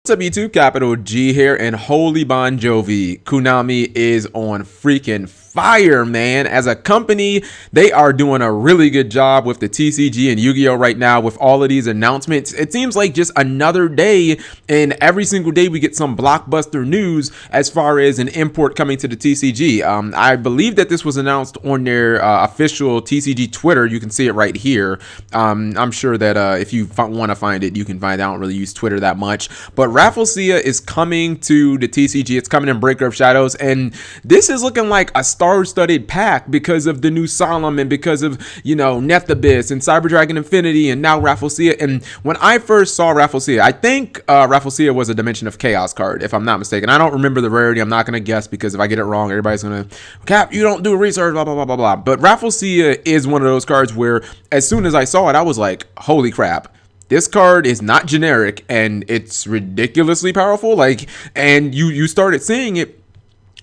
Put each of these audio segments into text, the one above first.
What's up YouTube, Capital G here, and holy Bon Jovi, Konami is on freaking fire, man. As a company, they are doing a really good job with the TCG and Yu-Gi-Oh right now with all of these announcements. It seems like just another day, and every single day we get some blockbuster news as far as an import coming to the TCG. I believe that this was announced on their official TCG Twitter. You can see it right here. I'm sure that if you want to find it, you can find it. I don't really use Twitter that much, but Rafflesia is coming to the TCG. It's coming in Breaker of Shadows, and this is looking like a star-studded pack because of the new Solemn and because of, you know, Abyss and Cyber Dragon Infinity and now Rafflesia. And when I first saw Rafflesia, I think Rafflesia was a Dimension of Chaos card, if I'm not mistaken. I don't remember the rarity. I'm not going to guess because if I get it wrong, everybody's going to, Cap, you don't do research, blah, blah, blah, blah, blah. But Rafflesia is one of those cards where as soon as I saw it, I was like, holy crap. This card is not generic and it's ridiculously powerful. Like, and you started seeing it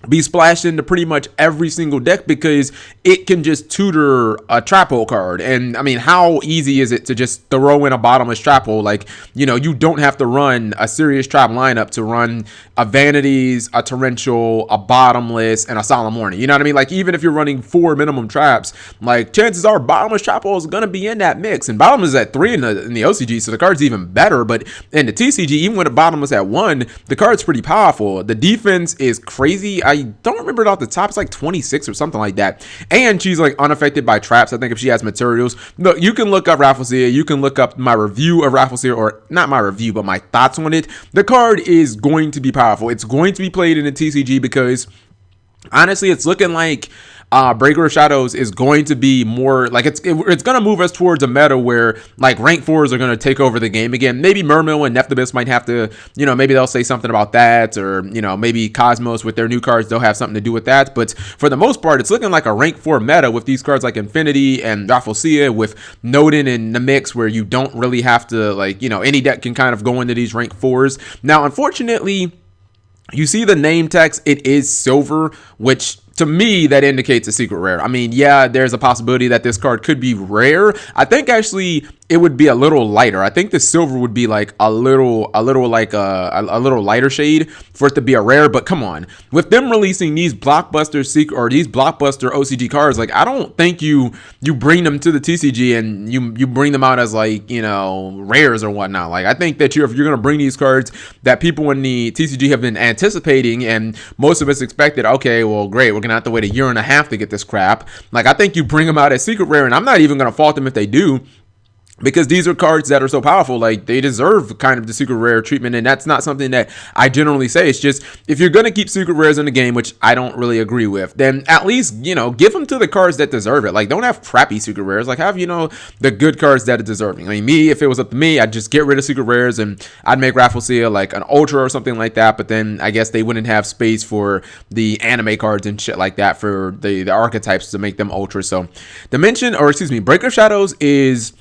be splashed into pretty much every single deck because it can just tutor a trap hole card. And I mean, how easy is it to just throw in a bottomless trap hole? Like, you know, you don't have to run a serious trap lineup to run a Vanities, a Torrential, a Bottomless, and a Solemn Warning. You know what I mean? Like, even if you're running 4 minimum traps, like, chances are bottomless trap hole is going to be in that mix. And bottomless is at 3 in the OCG, so the card's even better. But in the TCG, even when the bottomless at 1, the card's pretty powerful. The defense is crazy. I don't remember it off the top. It's like 26 or something like that. And she's like unaffected by traps. I think if she has materials. Look, you can look up Rafflesia. You can look up my review of Rafflesia, or not my review, but my thoughts on it. The card is going to be powerful. It's going to be played in the TCG because honestly, it's looking like Breaker of Shadows is going to be more like it's going to move us towards a meta where like rank 4s are going to take over the game again. Maybe Mermill and Abyss might have to, you know, maybe they'll say something about that, or, you know, maybe Cosmos with their new cards, they'll have something to do with that. But for the most part, it's looking like a rank 4 meta with these cards like Infinity and Rafflesia with Nodin in the mix, where you don't really have to, like, you know, any deck can kind of go into these rank 4s. Now, unfortunately, you see the name text, it is silver, which to me, that indicates a secret rare. I mean, yeah, there's a possibility that this card could be rare. I think actually it would be a little lighter. I think the silver would be like a little lighter shade for it to be a rare. But come on, with them releasing these blockbuster secret or these blockbuster OCG cards, like, I don't think you bring them to the TCG and you bring them out as, like, you know, rares or whatnot. Like, I think that if you're gonna bring these cards that people in the TCG have been anticipating and most of us expected, okay, well, great, we're gonna have to wait a year and a half to get this crap. Like, I think you bring them out as secret rare, and I'm not even gonna fault them if they do, because these are cards that are so powerful. Like, they deserve kind of the secret rare treatment, and that's not something that I generally say. It's just, if you're going to keep secret rares in the game, which I don't really agree with, then at least, you know, give them to the cards that deserve it. Like, don't have crappy secret rares. Like, have, you know, the good cards that are deserving. I mean, me, if it was up to me, I'd just get rid of secret rares and I'd make Rafflesia like an Ultra or something like that, but then I guess they wouldn't have space for the anime cards and shit like that for the archetypes to make them Ultra. So, Breaker of Shadows is...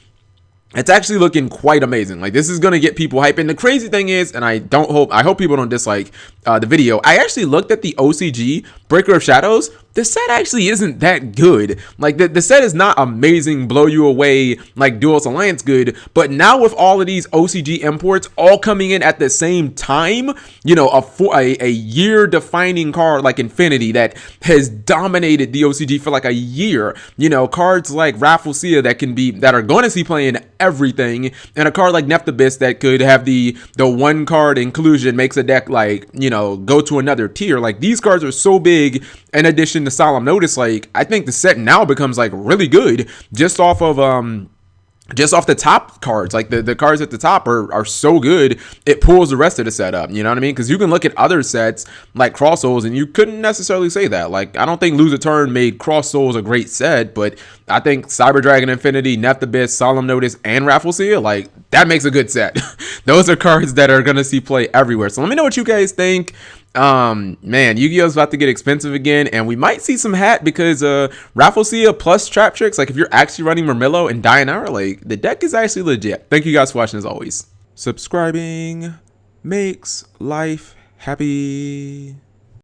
it's actually looking quite amazing. Like, this is going to get people hype. And the crazy thing is, and I hope people don't dislike the video, I actually looked at the OCG Breaker of Shadows. The set actually isn't that good. Like, the set is not amazing, blow you away, like Duelist Alliance good. But now with all of these OCG imports all coming in at the same time, you know, a year-defining card like Infinity that has dominated the OCG for like a year. You know, cards like Rafflesia that are going to see playing everything, and a card like Abyss that could have the one card inclusion makes a deck, like, you know, go to another tier. Like, these cards are so big. In addition to Solemn Notice, like, I think the set now becomes like really good just off of the top cards. Like, the cards at the top are so good, it pulls the rest of the setup. You know what I mean? Because you can look at other sets like Cross Souls, and you couldn't necessarily say that. Like, I don't think Lose a Turn made Cross Souls a great set, but I think Cyber Dragon Infinity, Abyss, Solemn Notice, and Rafflesia, like, that makes a good set. Those are cards that are gonna see play everywhere. So let me know what you guys think. Man, Yu-Gi-Oh's about to get expensive again, and we might see some hat because Rafflesia plus Traptrix, like, if you're actually running Mermillo and Dianara, like, the deck is actually legit. Thank you guys for watching as always. Subscribing makes life happy.